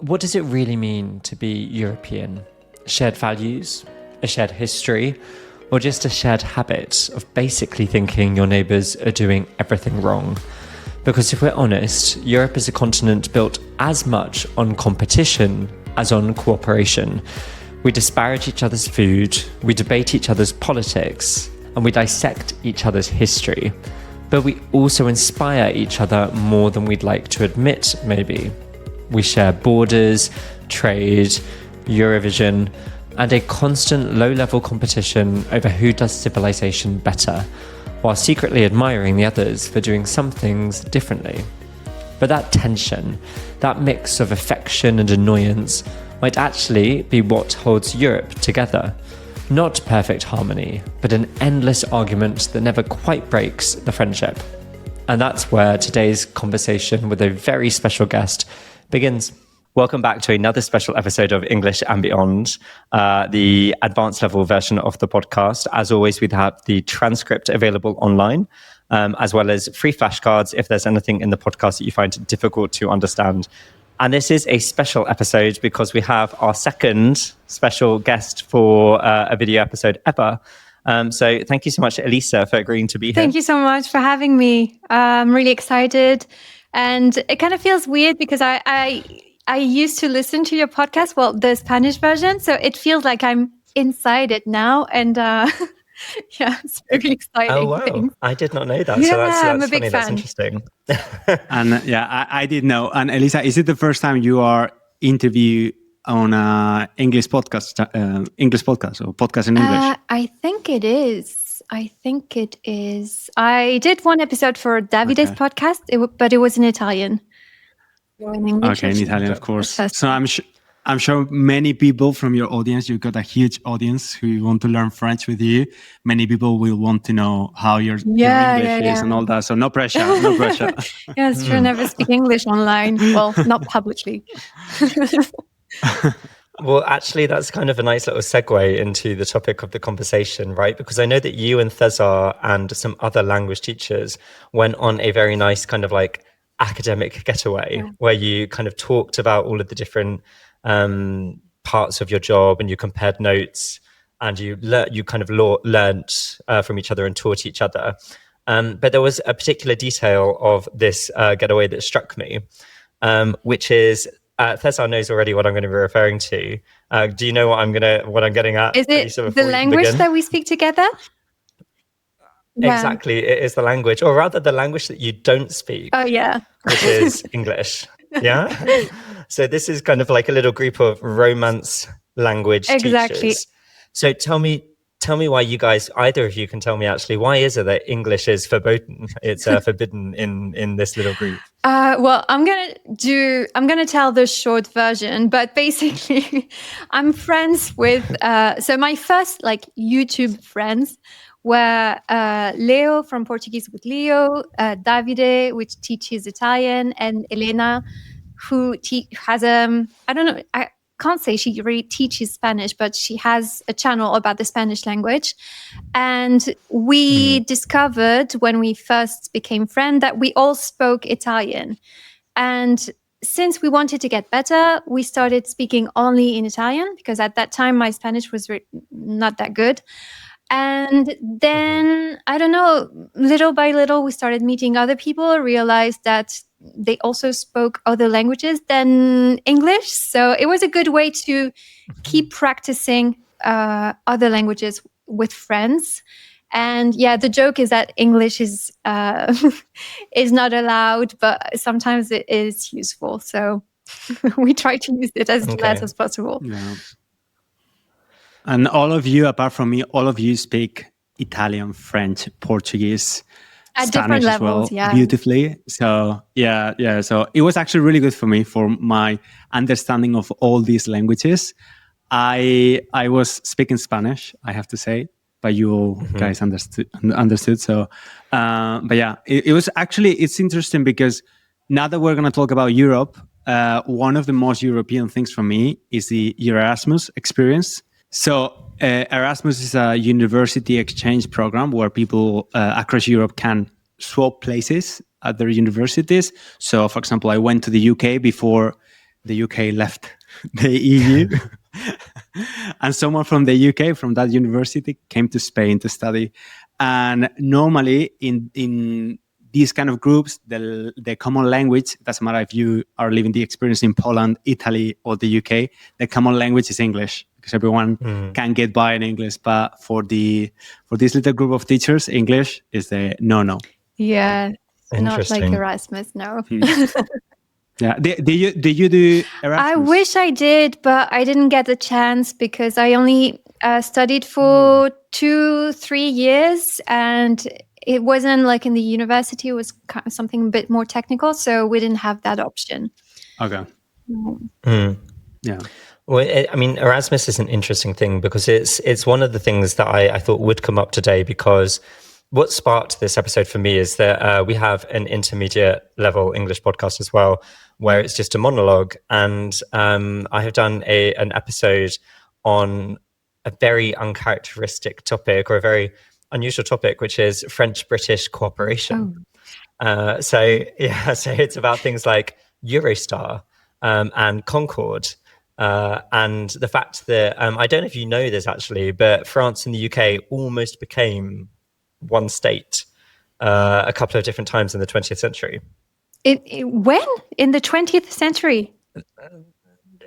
What does it really mean to be European? Shared values, a shared history, or just a shared habit of basically thinking your neighbours are doing everything wrong? Because if we're honest, Europe is a continent built as much on competition as on cooperation. We disparage each other's food, we debate each other's politics, and we dissect each other's history. But we also inspire each other more than we'd like to admit, maybe. We share borders, trade, Eurovision, and a constant low-level competition over who does civilization better, while secretly admiring the others for doing some things differently. But that tension, that mix of affection and annoyance, might actually be what holds Europe together. Not perfect harmony, but an endless argument that never quite breaks the friendship. And that's where today's conversation with a very special guest begins. Welcome back to another special episode of English and Beyond, the advanced level version of the podcast. As always, we have the transcript available online, as well as free flashcards if there's anything in the podcast that you find difficult to understand. And this is a special episode because we have our second special guest for a video episode ever. So thank you so much, Elisa, for agreeing to be here. Thank you so much for having me. I'm really excited. And it kind of feels weird because I used to listen to your podcast, well, the Spanish version. So it feels like I'm inside it now. And yeah, it's very exciting. Oh, wow. Thing. I did not know that. Yeah, so that's I'm a funny. big That's fan. interesting. And yeah, I did know. And Elisa, is it the first time you are interviewed on an English podcast or podcast in English? I think it is. I did one episode for Davide's podcast, but it was in Italian. In English, okay, in Italian, of course. So I'm sure many people from your audience, you've got a huge audience who want to learn French with you. Many people will want to know how your English is and all that. So no pressure, no pressure. Yeah, it's true. I never speak English online. Well, not publicly. Well, actually, that's kind of a nice little segue into the topic of the conversation, right? Because I know that you and César and some other language teachers went on a very nice kind of like academic getaway where you kind of talked about all of the different parts of your job and you compared notes and you kind of learnt from each other and taught each other. But there was a particular detail of this getaway that struck me, which is César knows already what I'm going to be referring to. Do you know what I'm getting at? Is it the language that we speak together? Exactly. It is the language, or rather the language that you don't speak. Oh, yeah. Which is English. Yeah. So this is kind of like a little group of romance language teachers. So tell me why you guys, either of you can tell me actually, why is it that English is forbidden? It's forbidden in this little group. Well, I'm gonna tell the short version, but basically, I'm friends with. So my first YouTube friends were Leo from Portuguese with Leo, Davide, which teaches Italian, and Elena, who has I don't know. I can't say she really teaches Spanish, but she has a channel about the Spanish language. And we discovered when we first became friends that we all spoke Italian. And since we wanted to get better, we started speaking only in Italian because at that time my Spanish was not that good. And then, I don't know, little by little, we started meeting other people, realized that they also spoke other languages than English. So it was a good way to keep practicing other languages with friends. And yeah, the joke is that English is not allowed, but sometimes it is useful. So we try to use it as less as possible. Yeah. And all of you, apart from me, all of you speak Italian, French, Portuguese, at Spanish different as levels, well, beautifully. So yeah. So it was actually really good for me for my understanding of all these languages. I was speaking Spanish, I have to say, but you all guys understood. So, but yeah, it was actually, it's interesting because now that we're going to talk about Europe, one of the most European things for me is the Erasmus experience. So Erasmus is a university exchange program where people across Europe can swap places at their universities. So, for example, I went to the UK before the UK left the EU. And someone from the UK, from that university, came to Spain to study. And normally in these kind of groups, the common language, doesn't matter if you are living the experience in Poland, Italy, or the UK, the common language is English, because everyone can get by in English. But for this little group of teachers, English is the no. Yeah, not like Interesting. Erasmus, no. Yeah. Did you do Erasmus? I wish I did, but I didn't get the chance because I only studied for 2-3 years, and it wasn't like in the university. It was kind of something a bit more technical, so we didn't have that option. Okay. Yeah. Well, I mean, Erasmus is an interesting thing because it's one of the things that I thought would come up today, because what sparked this episode for me is that we have an intermediate level English podcast as well, where it's just a monologue. And I have done an episode on a very uncharacteristic topic, or a very unusual topic, which is French-British cooperation. So it's about things like Eurostar and Concorde. And the fact that, I don't know if you know this actually, but France and the UK almost became one state a couple of different times in the 20th century. When? In the 20th century?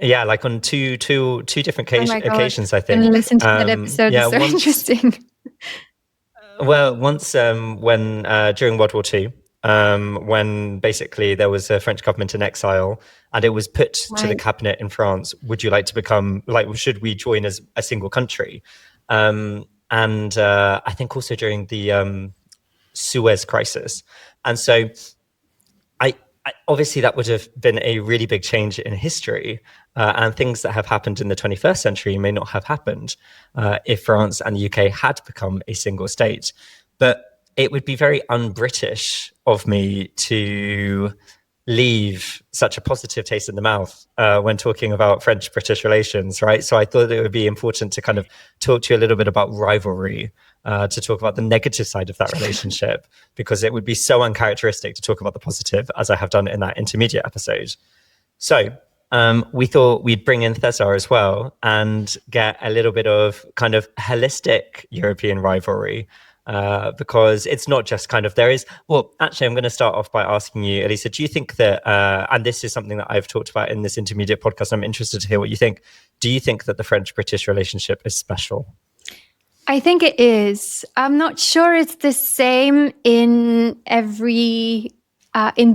Yeah, like on two different occasions, I think. I'm going to listen to that episode. It's so interesting. Well, once when during World War II, when basically there was a French government in exile, and it was put to the cabinet in France, would you like to become, should we join as a single country? And I think also during the Suez crisis. And so I obviously that would have been a really big change in history, and things that have happened in the 21st century may not have happened if France and the UK had become a single state. But it would be very un-British of me to leave such a positive taste in the mouth when talking about French-British relations, right? So I thought it would be important to kind of talk to you a little bit about rivalry, to talk about the negative side of that relationship, because it would be so uncharacteristic to talk about the positive, as I have done in that intermediate episode. So we thought we'd bring in César as well and get a little bit of kind of holistic European rivalry, because it's not just kind of, there is, well, actually, I'm going to start off by asking you, Elisa, do you think that, and this is something that I've talked about in this intermediate podcast, I'm interested to hear what you think. Do you think that the French-British relationship is special? I think it is. I'm not sure it's the same in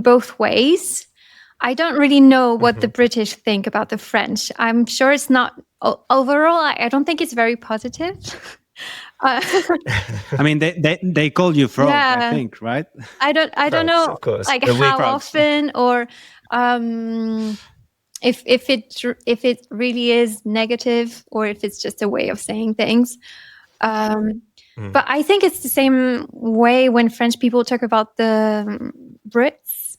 both ways. I don't really know what the British think about the French. I'm sure it's not, overall, I don't think it's very positive. I mean, they call you frog, I think, right? I don't know, of course. like how often, or if it really is negative, or if it's just a way of saying things. But I think it's the same way when French people talk about the Brits.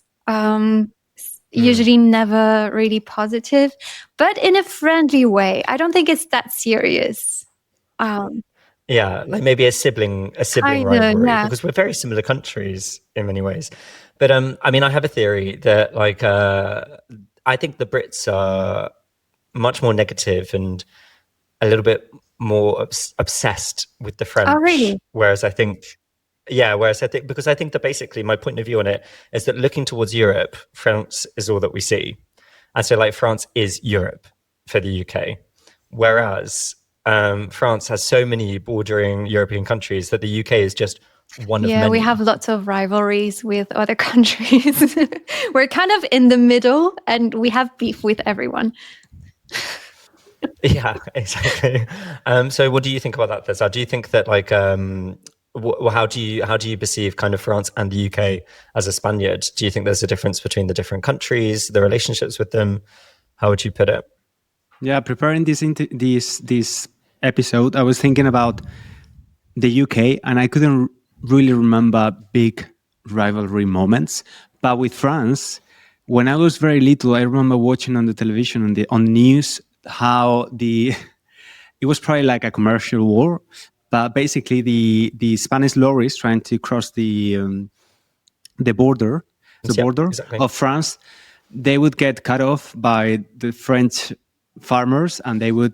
Usually never really positive, but in a friendly way. I don't think it's that serious. Yeah, like maybe a sibling rivalry, because we're very similar countries in many ways. But I mean, I have a theory that I think the Brits are much more negative and a little bit more obsessed with the French. Oh, really? Whereas I think because I think that basically my point of view on it is that looking towards Europe, France is all that we see. And so like France is Europe for the UK. Whereas France has so many bordering European countries that the UK is just one of many. Yeah, we have lots of rivalries with other countries. We're kind of in the middle, and we have beef with everyone. Yeah, exactly. So what do you think about that, César? Do you think that how do you perceive kind of France and the UK as a Spaniard? Do you think there's a difference between the different countries, the relationships with them? How would you put it? Yeah, preparing this episode, I was thinking about the UK, and I couldn't really remember big rivalry moments. But with France, when I was very little, I remember watching on the television on news how it was probably like a commercial war, but basically the Spanish lorries trying to cross the border exactly. of France, they would get cut off by the French farmers, and they would,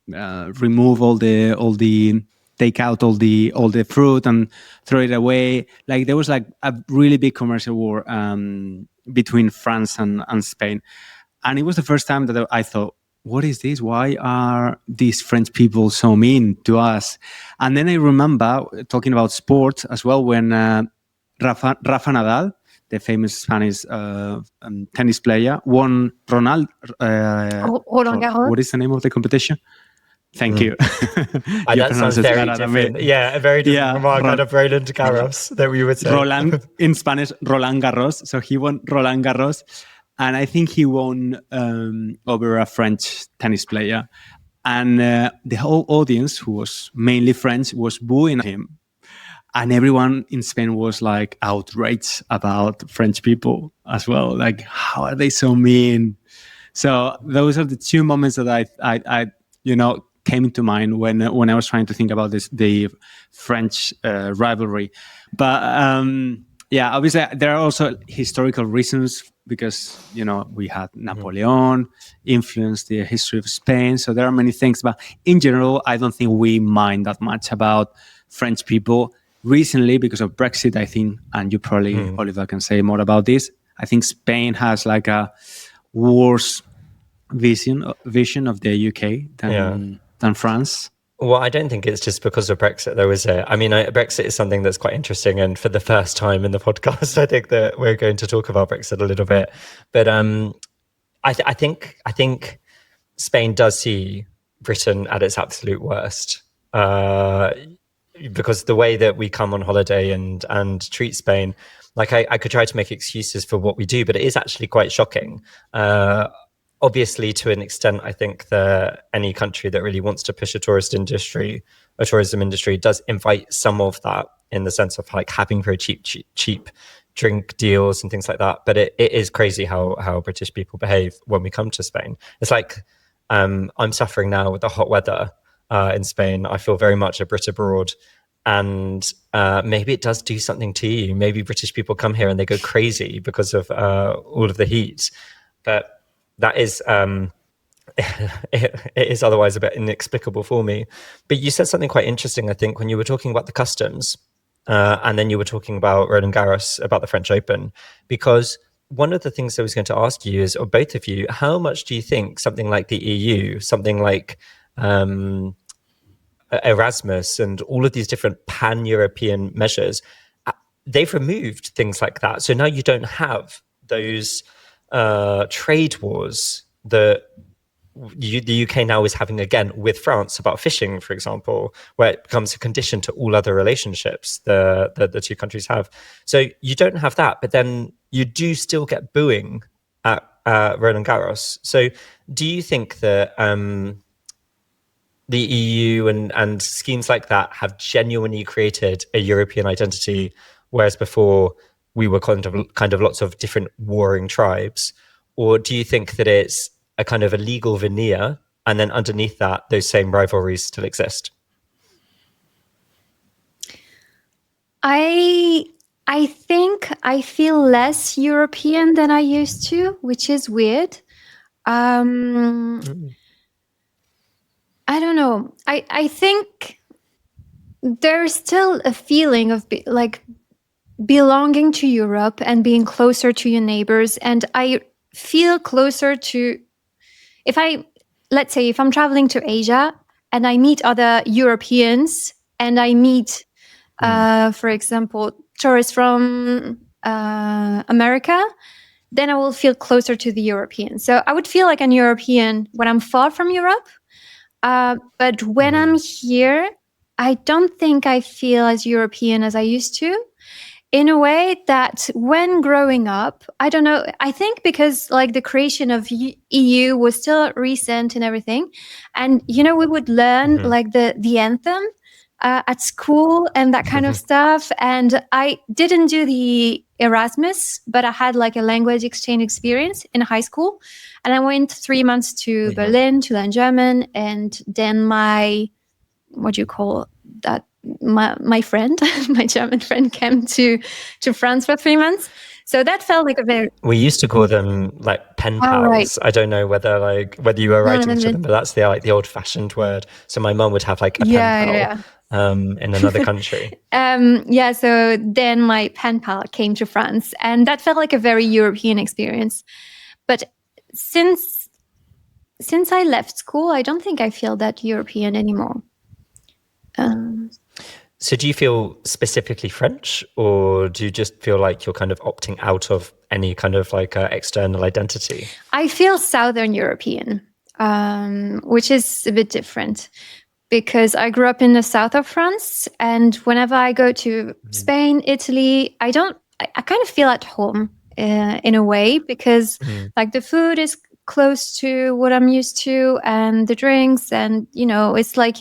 remove all the take out all the fruit and throw it away. Like there was like a really big commercial war between France and Spain, and it was the first time that I thought, what is this? Why are these French people so mean to us? And then I remember talking about sports as well when Rafa Nadal, the famous Spanish tennis player, won Roland Garros. What is the name of the competition? Thank you. That sounds very different. Yeah, a very different from our kind of Roland Garros that we would say. Roland, in Spanish, Roland Garros. So he won Roland Garros. And I think he won over a French tennis player. And the whole audience, who was mainly French, was booing him. And everyone in Spain was like outraged about French people as well. Like, how are they so mean? So those are the two moments that I came into mind when I was trying to think about the French rivalry. But obviously there are also historical reasons, because we had Napoleon influenced the history of Spain. So there are many things, but in general, I don't think we mind that much about French people. Recently, because of Brexit, I think, and you probably, Oliver, can say more about this, I think Spain has like a worse vision of the UK than France. Well, I don't think it's just because of Brexit. Brexit is something that's quite interesting, and for the first time in the podcast, I think that we're going to talk about Brexit a little bit. But I think Spain does see Britain at its absolute worst, because the way that we come on holiday and treat Spain, like I could try to make excuses for what we do, but it is actually quite shocking. Obviously, to an extent, I think that any country that really wants to push a tourism industry does invite some of that, in the sense of like having very cheap drink deals and things like that. But it is crazy how British people behave when we come to Spain. It's like I'm suffering now with the hot weather in Spain. I feel very much a Brit abroad. And maybe it does do something to you. Maybe British people come here and they go crazy because of all of the heat. But that is, it is otherwise a bit inexplicable for me. But you said something quite interesting, I think, when you were talking about the customs, and then you were talking about Roland Garros, about the French Open, because one of the things I was going to ask you is, or both of you, how much do you think something like the EU, something like Erasmus and all of these different pan-European measures, they've removed things like that. So now you don't have those trade wars that the UK now is having again with France about fishing, for example, where it becomes a condition to all other relationships the two countries have. So you don't have that, but then you do still get booing at Roland Garros. So do you think that the EU and schemes like that have genuinely created a European identity, whereas before we were kind of lots of different warring tribes? Or do you think that it's a kind of a legal veneer, and then underneath that, those same rivalries still exist? I think I feel less European than I used to, which is weird. I don't know. I think there's still a feeling of belonging to Europe and being closer to your neighbors. And I feel closer to, let's say if I'm traveling to Asia and I meet other Europeans and I meet, for example, tourists from America, then I will feel closer to the Europeans. So I would feel like an European when I'm far from Europe. But when I'm here, I don't think I feel as European as I used to, in a way that when growing up, I don't know, I think because like the creation of EU was still recent and everything. And, we would learn like the anthem at school and that kind of stuff. And I didn't do the Erasmus, but I had like a language exchange experience in high school. And I went 3 months to Berlin to learn German. And then my friend, my German friend came to France for 3 months. So that felt like a very... We used to call them like pen pals. right. I don't know whether you were writing no. to them, but that's the old-fashioned word. So my mum would have like a pen Yeah. pal in another country. So then my pen pal came to France, and that felt like a very European experience. But since I left school, I don't think I feel that European anymore. So do you feel specifically French, or do you just feel like you're kind of opting out of any kind of like external identity? I feel Southern European, which is a bit different because I grew up in the south of France, and whenever I go to Spain, Italy, I kind of feel at home in a way, because like the food is close to what I'm used to, and the drinks, and it's like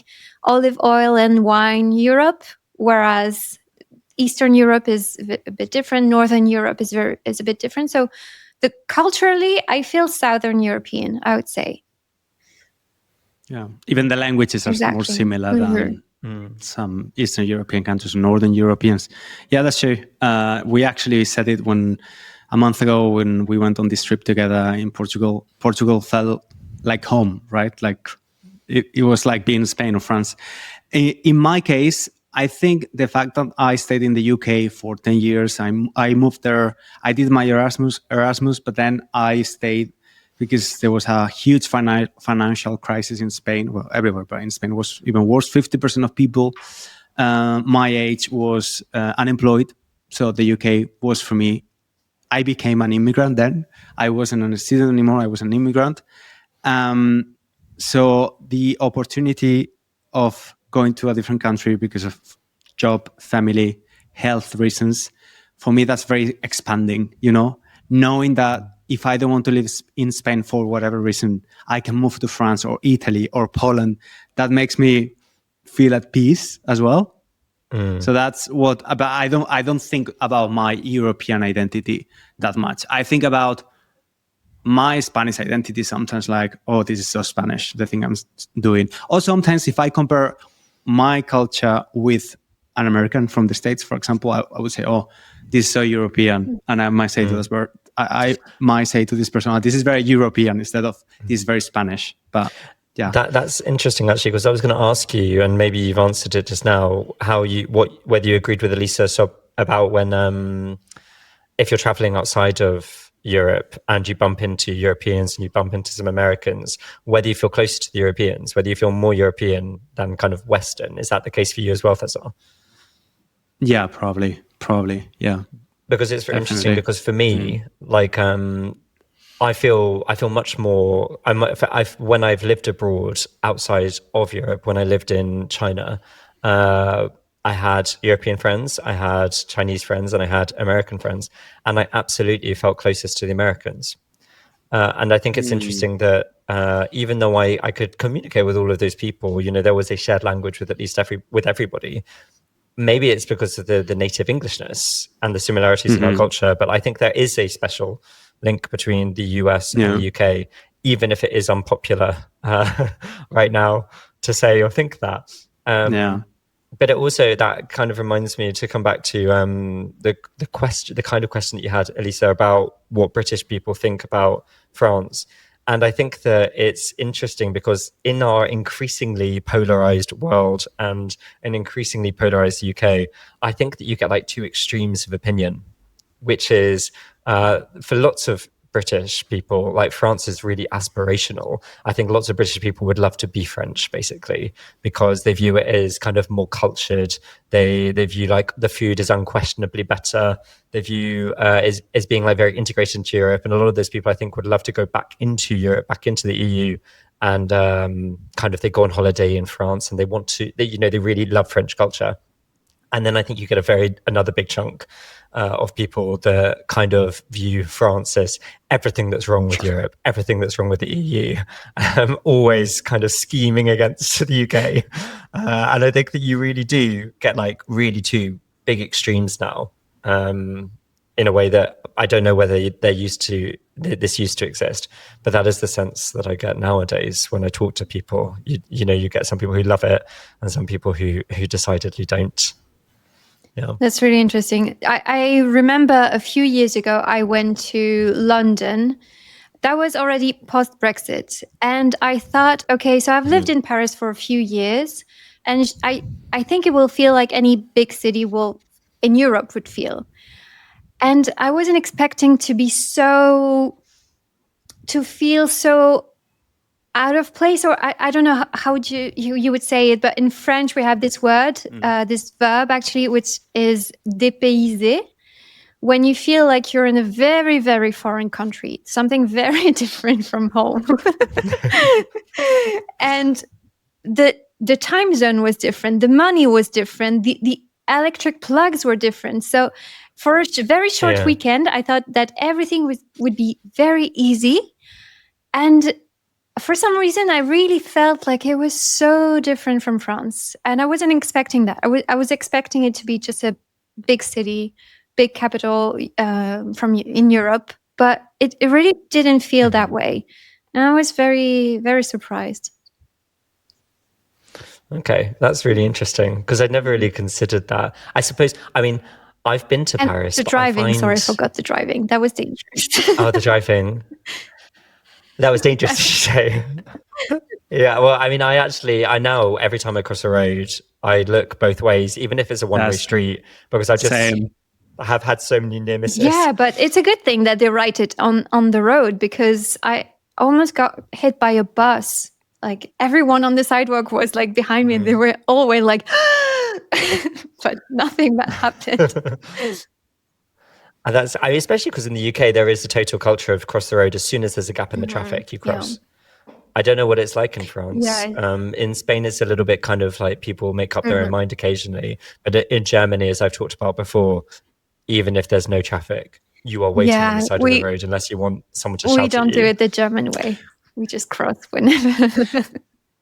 olive oil and wine Europe, whereas Eastern Europe is a bit different. Northern Europe is a bit different. So culturally, I feel Southern European, I would say. Yeah, even the languages are more similar than some Eastern European countries, Northern Europeans. Yeah, that's true. We actually said it a month ago when we went on this trip together in Portugal. Portugal felt like home, right? Like it was like being in Spain or France. In my case, I think the fact that I stayed in the UK for 10 years, I moved there, I did my Erasmus, but then I stayed because there was a huge financial crisis in Spain, well, everywhere, but in Spain it was even worse. 50% of people my age was unemployed. So the UK was, for me, I became an immigrant then. I wasn't a student anymore, I was an immigrant. So the opportunity of going to a different country because of job, family, health reasons, for me, that's very expanding, knowing that if I don't want to live in Spain for whatever reason, I can move to France or Italy or Poland. That makes me feel at peace as well. So that's what, but I don't think about my European identity that much. I think about my Spanish identity sometimes, like, oh, this is so Spanish, the thing I'm doing. Or sometimes if I compare my culture with an American from the States, for example, I would say, oh, this is so European. And I might say to this person, I might say to this person, oh, this is very European instead of this is very Spanish. But yeah. That's interesting, actually, because I was going to ask you, and maybe you've answered it just now, whether you agreed with Elisa about when, if you're traveling outside of Europe and you bump into Europeans and you bump into some Americans, whether you feel closer to the Europeans, whether you feel more European than kind of Western. Is that the case for you as well, César? Yeah, probably, yeah. Because it's very interesting, because for me, like, I feel much more. When I've lived abroad outside of Europe, when I lived in China, I had European friends, I had Chinese friends, and I had American friends, and I absolutely felt closest to the Americans. And I think it's interesting that even though I could communicate with all of those people, there was a shared language with at least everybody. Maybe it's because of the native Englishness and the similarities in our culture, but I think there is a special link between the US and the UK, even if it is unpopular right now to say or think that. But it also, that kind of reminds me to come back to the kind of question that you had, Elisa, about what British people think about France. And I think that it's interesting because in our increasingly polarized world and an increasingly polarized UK, I think that you get like two extremes of opinion, which is for lots of British people, like France is really aspirational. I think lots of British people would love to be French, basically, because they view it as kind of more cultured. They view like the food is unquestionably better. They view as being like very integrated into Europe. And a lot of those people, I think, would love to go back into Europe, back into the EU, and kind of they go on holiday in France and they want to, they really love French culture. And then I think you get another big chunk of people that kind of view France as everything that's wrong with Europe, everything that's wrong with the EU, always kind of scheming against the UK. And I think that you really do get like really two big extremes now, in a way that I don't know whether this used to exist, but that is the sense that I get nowadays when I talk to people. You get some people who love it and some people who decidedly don't. Yeah. That's really interesting. I remember a few years ago, I went to London. That was already post-Brexit. And I thought, okay, so I've lived in Paris for a few years, and I think it will feel like any big city in Europe would feel. And I wasn't expecting to feel so out of place, or I don't know how you would say it, but in French we have this word, this verb actually, which is dépayser, when you feel like you're in a very, very foreign country, something very different from home. And the time zone was different, the money was different, the electric plugs were different. So for a very short weekend, I thought that everything would be very easy. And for some reason, I really felt like it was so different from France. And I wasn't expecting that. I was expecting it to be just a big city, big capital in Europe. But it really didn't feel that way. And I was very, very surprised. Okay, that's really interesting, because I'd never really considered that. I suppose, I mean, I've been to Paris. The driving, sorry, I forgot the driving. That was dangerous. Oh, the driving. That was dangerous, did you say? Yeah, well, I mean, I know every time I cross a road, I look both ways, even if it's a one-way street, because I have had so many near misses. Yeah, but it's a good thing that they write it on the road, because I almost got hit by a bus. Like everyone on the sidewalk was like behind me, and they were always like, but nothing that happened. And that's, especially because in the UK, there is a total culture of cross the road. As soon as there's a gap in the traffic, you cross. Yeah. I don't know what it's like in France. Yeah. In Spain, it's a little bit kind of like people make up their own mind occasionally. But in Germany, as I've talked about before, even if there's no traffic, you are waiting on the side of the road unless you want someone to shout at you. We don't do it the German way. We just cross whenever.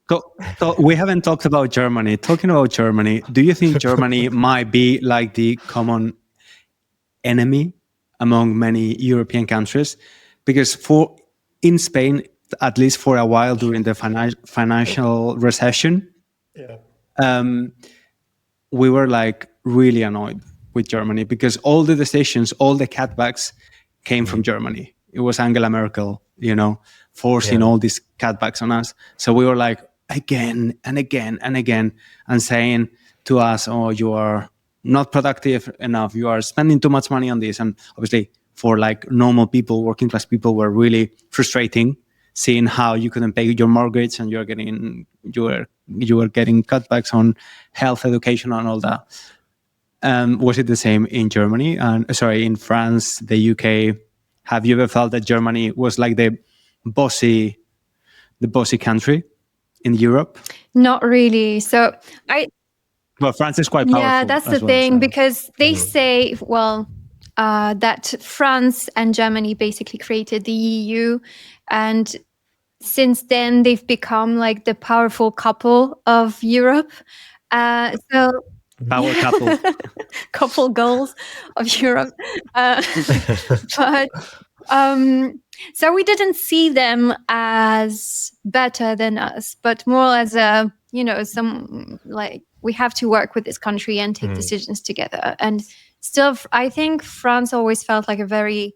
So we haven't talked about Germany. Talking about Germany, do you think Germany might be like the common enemy among many European countries? Because in Spain, at least for a while during the financial recession, we were like really annoyed with Germany, because all the decisions, all the cutbacks came from Germany. It was Angela Merkel, forcing all these cutbacks on us. So we were like again and again and again, and saying to us, oh, you are not productive enough, you are spending too much money on this. And obviously for like normal people, working class people, were really frustrating, seeing how you couldn't pay your mortgage and you were getting cutbacks on health, education, and all that. Was it the same in Germany? In France, the UK? Have you ever felt that Germany was like the bossy country in Europe? Not really. So Well, France is quite powerful. Yeah, that's the thing, because they say, that France and Germany basically created the EU, and since then they've become like the powerful couple of Europe. Power couple. Couple goals of Europe. But so we didn't see them as better than us, but more as some like, we have to work with this country and take decisions together. And still, I think France always felt like a very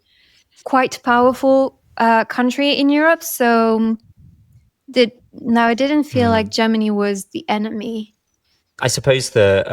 quite powerful country in Europe. So it didn't feel like Germany was the enemy. I suppose that,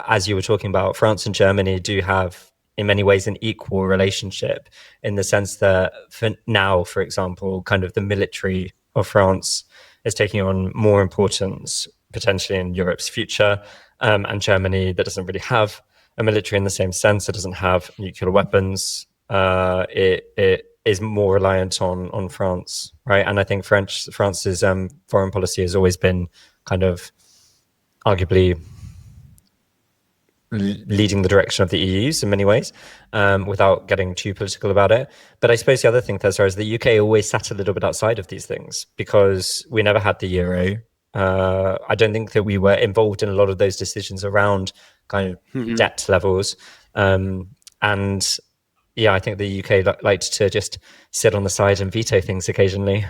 as you were talking about, France and Germany do have, in many ways, an equal relationship, in the sense that for example, kind of the military of France is taking on more importance potentially in Europe's future, and Germany, that doesn't really have a military in the same sense. It doesn't have nuclear weapons. It is more reliant on France, right? And I think France's foreign policy has always been kind of arguably leading the direction of the EU's in many ways, without getting too political about it. But I suppose the other thing, César, is the UK always sat a little bit outside of these things, because we never had the euro. I don't think that we were involved in a lot of those decisions around kind of debt levels. And I think the UK liked to just sit on the side and veto things occasionally,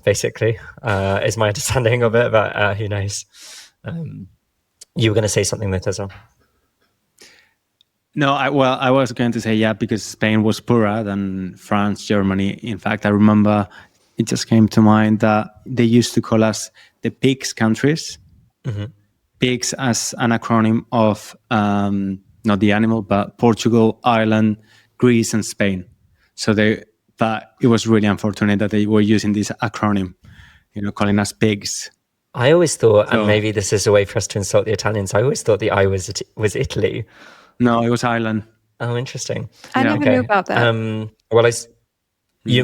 basically, is my understanding of it, but who knows. You were going to say something there, César? No, I was going to say, yeah, because Spain was poorer than France, Germany. In fact, I remember it just came to mind that they used to call us the P.I.G.S countries. P.I.G.S as an acronym of not the animal, but Portugal, Ireland, Greece, and Spain. So but it was really unfortunate that they were using this acronym, calling us pigs. I always thought, and maybe this is a way for us to insult the Italians, I always thought the I was Italy. No, it was Ireland. Oh, interesting. I never knew about that. Well,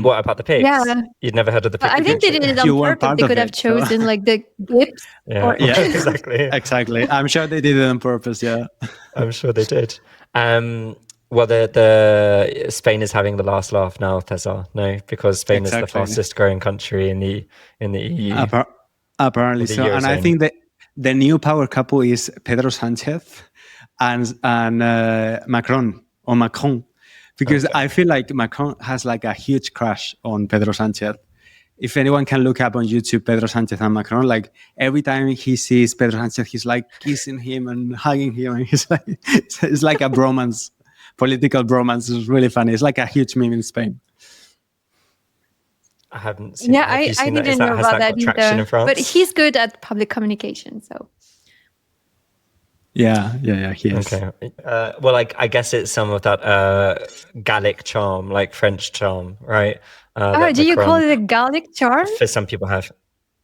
what about the pigs? Yeah. You'd never heard of the pigs? I think they did it on purpose. They could have chosen like the gips. Yeah, exactly. Exactly. I'm sure they did it on purpose, yeah. I'm sure they did. Well, the Spain is having the last laugh now, César. No, because Spain is the fastest growing country in the EU. Apparently so. And I think that the new power couple is Pedro Sánchez and Macron, because I feel like Macron has like a huge crush on Pedro Sánchez. If anyone can look up on YouTube Pedro Sánchez and Macron, like every time he sees Pedro Sánchez, he's like kissing him and hugging him, and he's like, it's like a bromance, political bromance. It's really funny. It's like a huge meme in Spain. I haven't seen. Yeah, I didn't know about that either. In France? But he's good at public communication, so. Yeah, he is. Okay. Well, I guess it's some of that Gallic charm, like French charm, right? Do you call it a Gallic charm? For some people have.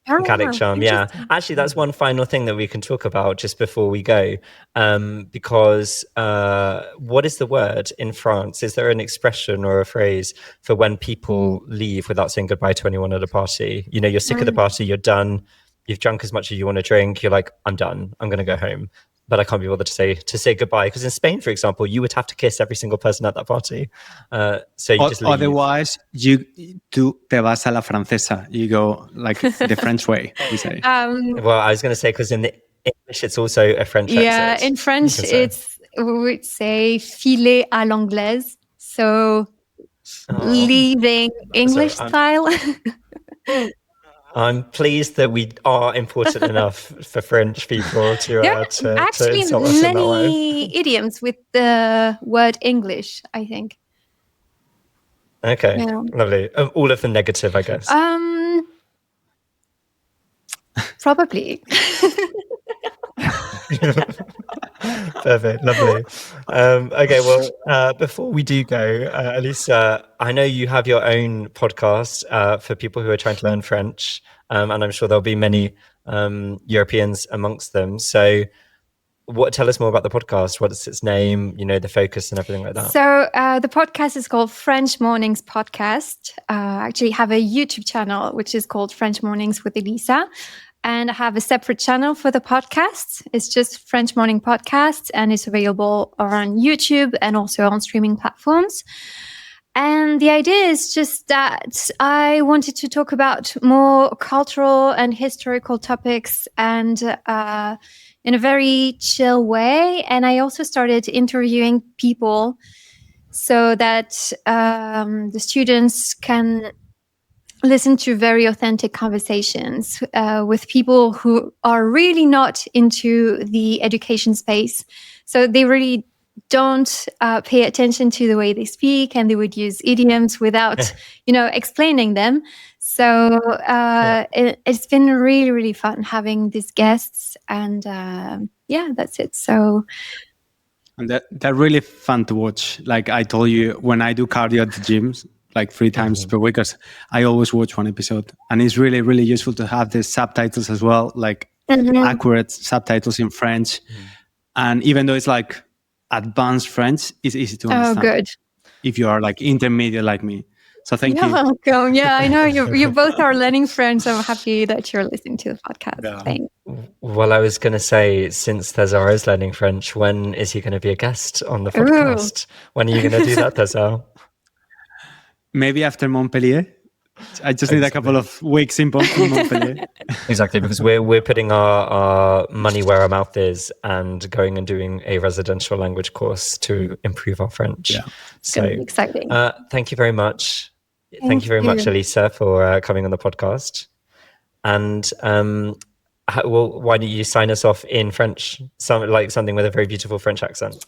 Gallic charm, yeah. Actually, that's one final thing that we can talk about just before we go. Because what is the word in France? Is there an expression or a phrase for when people leave without saying goodbye to anyone at a party? You're sick of the party, you're done, you've drunk as much as you want to drink, you're like, I'm done, I'm going to go home. But I can't be bothered to say goodbye. Because in Spain, for example, you would have to kiss every single person at that party. So you just leave. Otherwise, tú te vas a la francesa. You go like the French way, we say. Well, I was going to say, because in the English, it's also a French exit. Yeah, in French, we would say filer à l'anglaise. So leaving English style. I'm pleased that we are important enough for French people to actually insult us in that way. Many idioms with the word English, I think. Okay, lovely. All of them negative, I guess. Probably. Perfect, lovely. Okay, well, before we do go, Elisa, I know you have your own podcast for people who are trying to learn French, and I'm sure there'll be many Europeans amongst them. So tell us more about the podcast. What is its name, the focus and everything like that? So the podcast is called French Mornings Podcast. I actually have a YouTube channel, which is called French Mornings with Elisa. And I have a separate channel for the podcasts. It's just French Morning Podcasts, and it's available on YouTube and also on streaming platforms. And the idea is just that I wanted to talk about more cultural and historical topics and in a very chill way. And I also started interviewing people so that the students can listen to very authentic conversations with people who are really not into the education space. So they really don't pay attention to the way they speak, and they would use idioms without, explaining them. So it's been really, really fun having these guests, and that's it. So. And they're really fun to watch. Like I told you, when I do cardio at the gyms, like 3 times per week, because I always watch one episode, and it's really, really useful to have the subtitles as well, like accurate subtitles in French. And even though it's like advanced French, it's easy to understand. Oh, good. If you are like intermediate like me. So thank you. Welcome. Yeah, I know you both are learning French. I'm happy that you're listening to the podcast. Yeah. Thanks. Well, I was going to say, since César is learning French, when is he going to be a guest on the podcast? When are you going to do that, César? Maybe after Montpellier. I just need a couple of weeks in Montpellier. Exactly, because we're putting our money where our mouth is and going and doing a residential language course to improve our French. Yeah. So exciting. Thank you very much. Thank you very much, Elisa, for coming on the podcast. And why don't you sign us off in French? Something with a very beautiful French accent.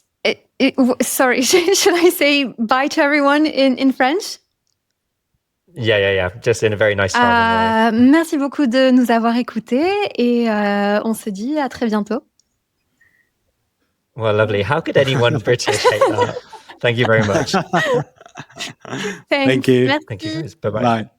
Sorry, should I say bye to everyone in French? Yeah. Just in a very nice charming way. Merci beaucoup de nous avoir écoutés et on se dit à très bientôt. Well, lovely. How could anyone British hate that? Thank you very much. Thanks. Thank you. Merci. Thank you guys. Bye-bye. Bye.